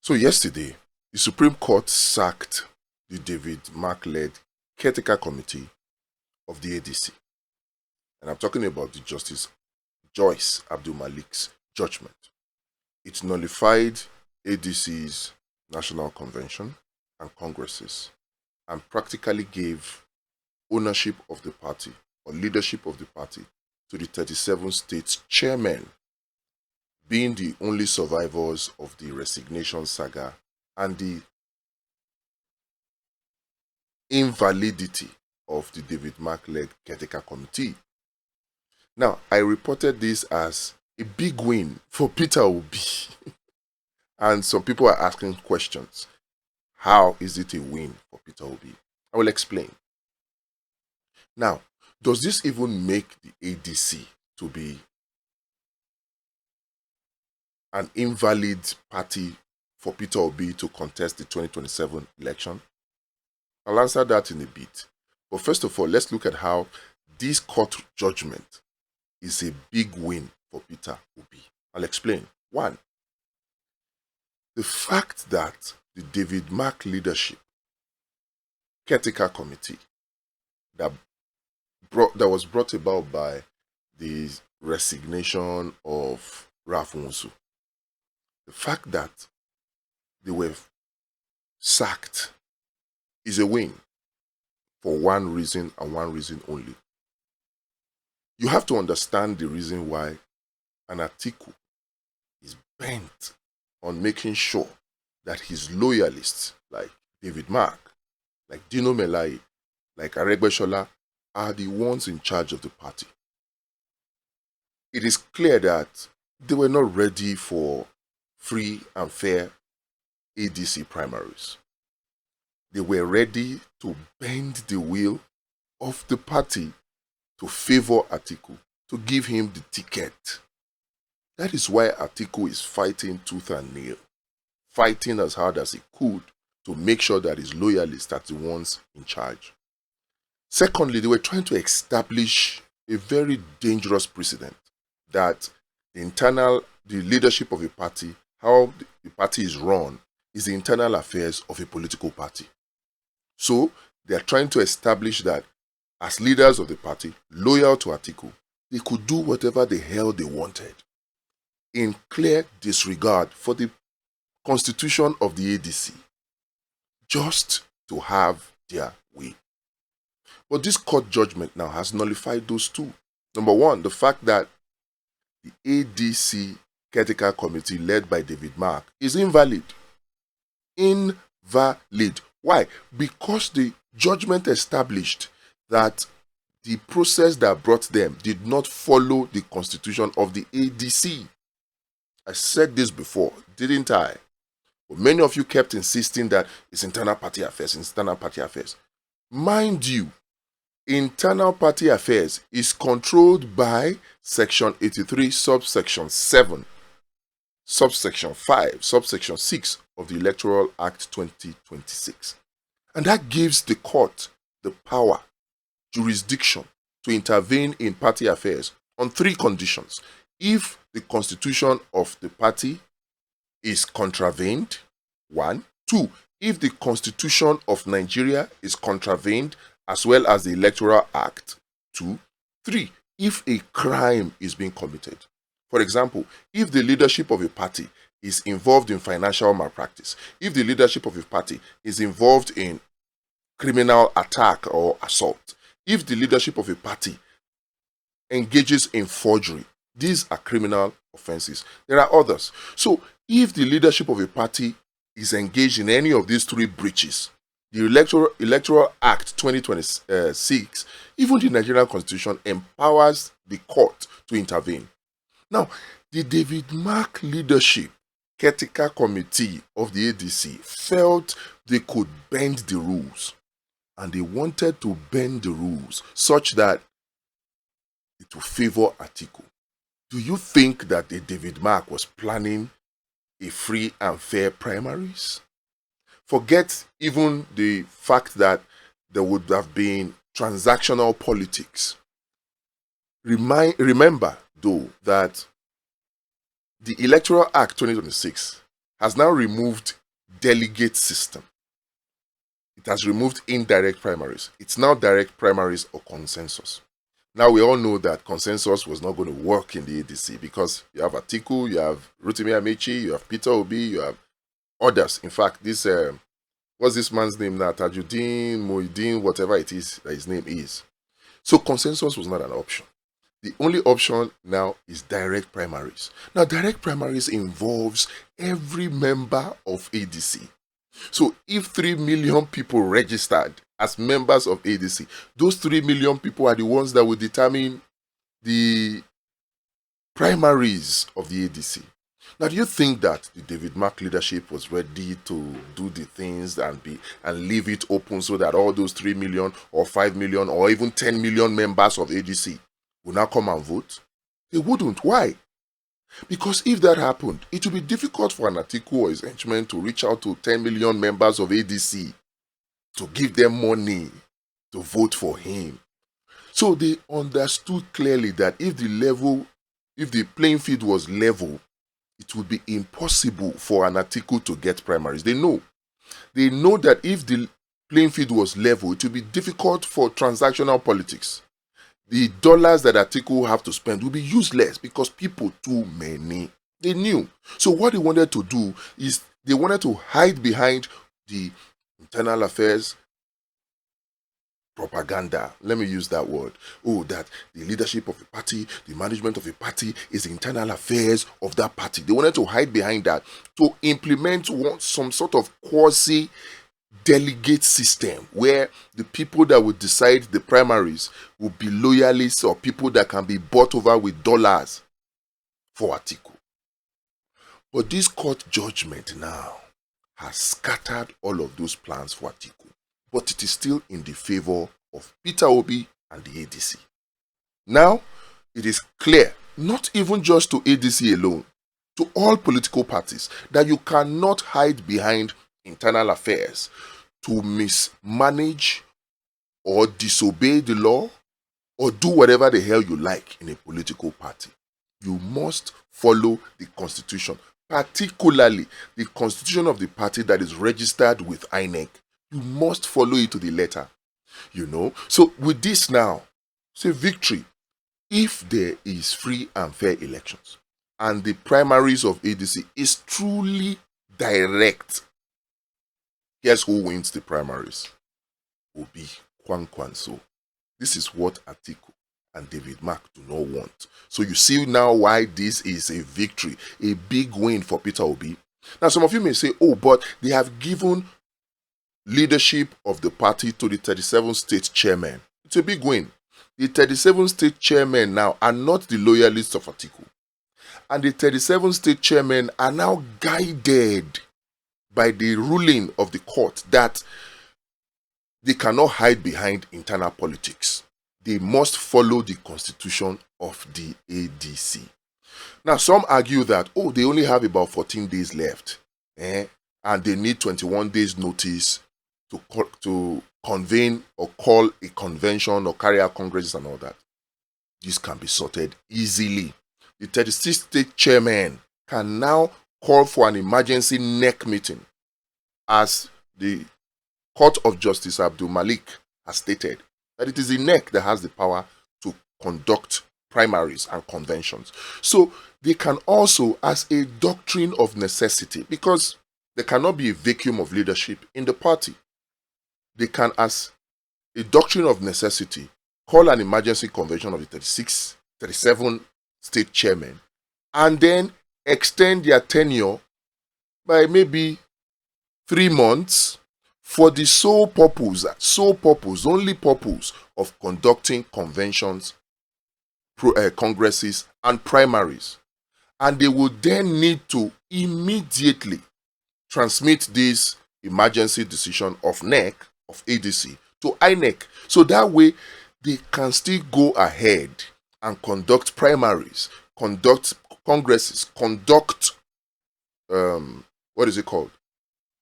So yesterday, the Supreme Court sacked the David Mark-led caretaker committee of the ADC. And I'm talking about the Justice Joyce Abdulmalik's judgment. It nullified ADC's National Convention and Congresses and practically gave ownership of the party or leadership of the party to the 37 states chairmen, being the only survivors of the resignation saga and the invalidity of the David Mark-led caretaker committee. Now, I reported this as a big win for Peter Obi. And some people are asking questions. How is it a win for Peter Obi? I will explain. Now, does this even make the ADC to be an invalid party for Peter Obi to contest the 2027 election? I'll answer that in a bit. But first of all, let's look at how this court judgment is a big win for Peter Obi. I'll explain. One, the fact that the David Mark leadership caretaker committee that was brought about by the resignation of Ralph Nwosu, the fact that they were sacked is a win for one reason and one reason only. You have to understand the reason why an Atiku is bent on making sure that his loyalists like David Mark, like Dino Melaye, like Aregbesola are the ones in charge of the party. It is clear that they were not ready for free and fair ADC primaries. They were ready to bend the wheel of the party to favor Atiku, to give him the ticket. That is why Atiku is fighting tooth and nail, fighting as hard as he could to make sure that his loyalists are the ones in charge. Secondly, they were trying to establish a very dangerous precedent that the leadership of a party, how the party is run, is the internal affairs of a political party. So they are trying to establish that as leaders of the party, loyal to Atiku, they could do whatever the hell they wanted in clear disregard for the constitution of the ADC, just to have their way. But this court judgment now has nullified those two. Number one, the fact that the ADC caretaker committee led by David Mark is invalid. Invalid. Why? Because the judgment established that the process that brought them did not follow the constitution of the ADC. I said this before, didn't I? But many of you kept insisting that it's internal party affairs, internal party affairs. Mind you, internal party affairs is controlled by Section 83, subsection 7, subsection 5, subsection 6 of the Electoral Act 2026. And that gives the court the power, jurisdiction to intervene in party affairs on three conditions. If the constitution of the party is contravened, 1. 2. If the constitution of Nigeria is contravened as well as the Electoral Act, 2. 3. If a crime is being committed. For example, if the leadership of a party is involved in financial malpractice, if the leadership of a party is involved in criminal attack or assault, if the leadership of a party engages in forgery, these are criminal offenses. There are others. So, if the leadership of a party is engaged in any of these three breaches, the Electoral Act 2026, even the Nigerian Constitution, empowers the court to intervene. Now, the David Mark leadership caretaker committee of the ADC felt they could bend the rules. And they wanted to bend the rules such that it will favor Atiku. Do you think that the David Mark was planning a free and fair primaries? Forget even the fact that there would have been transactional politics. Remember, though, that the Electoral Act 2026 has now removed delegate system. It has removed indirect primaries. It's now direct primaries or consensus. Now we all know that consensus was not going to work in the ADC because you have Atiku, you have Rotimi Amechi, you have Peter Obi, you have others. In fact, this what's this man's name now? Tajuddin, Muhyiddin, whatever it is that his name is. So consensus was not an option. The only option now is direct primaries. Now, direct primaries involves every member of ADC. So if 3 million people registered as members of ADC, those 3 million people are the ones that will determine the primaries of the ADC. Now, do you think that the David Mark leadership was ready to do the things and leave it open so that all those 3 million or 5 million or even 10 million members of ADC will now come and vote? They wouldn't. Why? Because if that happened, it would be difficult for an Atiku or his henchmen to reach out to 10 million members of ADC to give them money to vote for him. So they understood clearly that if the playing field was level, it would be impossible for an Atiku to get primaries. They know that if the playing field was level, it would be difficult for transactional politics. The dollars that Atiku have to spend will be useless because people too many. They knew. So what they wanted to do is they wanted to hide behind the internal affairs propaganda. Let me use that word. Oh, that the leadership of a party, the management of a party is the internal affairs of that party. They wanted to hide behind that to implement some sort of quasi delegate system where the people that would decide the primaries will be loyalists or people that can be bought over with dollars for Atiku. But this court judgment now has scattered all of those plans for Atiku, but it is still in the favor of Peter Obi and the ADC. Now, it is clear, not even just to ADC alone, to all political parties, that you cannot hide behind internal affairs to mismanage or disobey the law or do whatever the hell you like in a political party. You must follow the constitution, particularly the constitution of the party that is registered with INEC. You must follow it to the letter. So with this now, say victory. If there is free and fair elections and the primaries of ADC is truly direct, guess who wins the primaries? Obi Kwankwanso. This is what Atiku and David Mark do not want. So you see now why this is a victory, a big win for Peter Obi. Now some of you may say, oh, but they have given leadership of the party to the 37 state chairmen. It's a big win. The 37 state chairmen now are not the loyalists of Atiku. And the 37 state chairmen are now guided by the ruling of the court that they cannot hide behind internal politics. They must follow the constitution of the ADC. Now, some argue that, oh, they only have about 14 days left, and they need 21 days notice to convene or call a convention or carry out congresses and all that. This can be sorted easily. The 36 state chairmen can now call for an emergency NEC meeting, as the Court of Justice Abdulmalik has stated that it is the NEC that has the power to conduct primaries and conventions. So they can also, as a doctrine of necessity, because there cannot be a vacuum of leadership in the party, they can, as a doctrine of necessity, call an emergency convention of the 37 state chairmen and then extend their tenure by maybe 3 months for the only purpose of conducting conventions, congresses, and primaries. And they would then need to immediately transmit this emergency decision of NEC, of ADC, to INEC. So that way, they can still go ahead and conduct primaries, conduct congresses, conduct,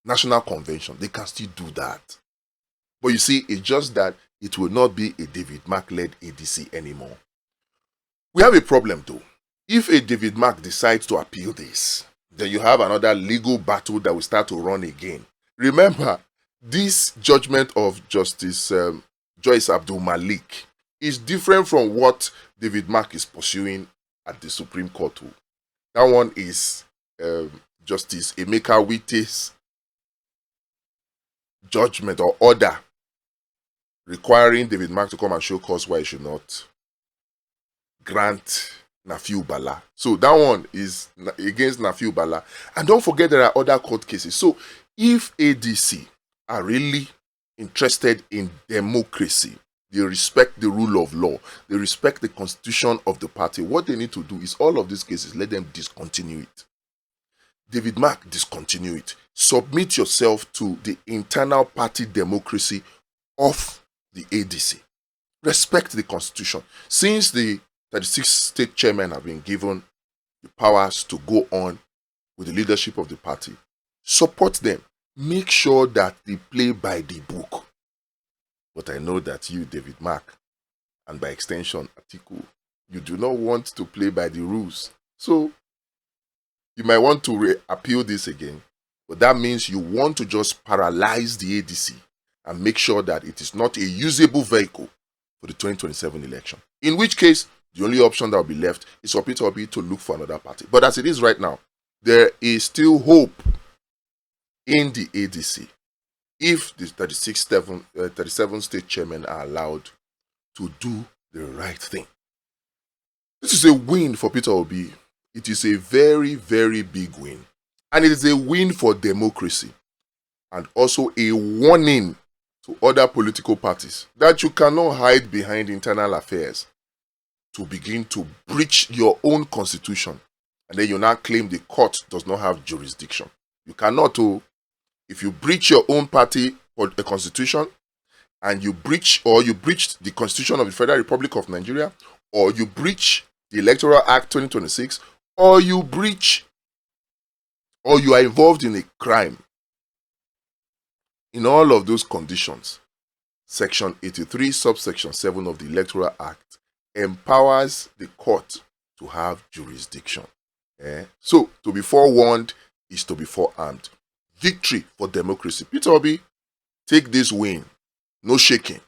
national convention. They can still do that. But you see, it's just that it will not be a David Mark-led ADC anymore. We have a problem though. If a David Mark decides to appeal this, then you have another legal battle that will start to run again. Remember, this judgment of Justice Joyce Abdulmalik is different from what David Mark is pursuing at the Supreme Court. That one is Justice Emeka Wite's judgment or order requiring David Mark to come and show cause why he should not grant Nafiu Bala. So that one is against Nafiu Bala. And don't forget there are other court cases. So if ADC are really interested in democracy, they respect the rule of law, they respect the constitution of the party, what they need to do is all of these cases, let them discontinue it. David Mark, discontinue it. Submit yourself to the internal party democracy of the ADC. Respect the constitution. Since the 36 state chairmen have been given the powers to go on with the leadership of the party, support them. Make sure that they play by the book. But I know that you, David Mark, and by extension, Atiku, you do not want to play by the rules. So, you might want to appeal this again, but that means you want to just paralyze the ADC and make sure that it is not a usable vehicle for the 2027 election. In which case, the only option that will be left is for Peter Obi to look for another party. But as it is right now, there is still hope in the ADC if the 37 state chairmen are allowed to do the right thing. This is a win for Peter Obi. It is a very, very big win. And it is a win for democracy. And also a warning to other political parties that you cannot hide behind internal affairs to begin to breach your own constitution. And then you now claim the court does not have jurisdiction. You cannot. If you breach your own party or a constitution, and you breached the constitution of the Federal Republic of Nigeria, or you breach the Electoral Act 2026, or you are involved in a crime, in all of those conditions, Section 83, subsection 7 of the Electoral Act empowers the court to have jurisdiction. So, to be forewarned is to be forearmed. Victory for democracy. Peter Obi, take this win. No shaking.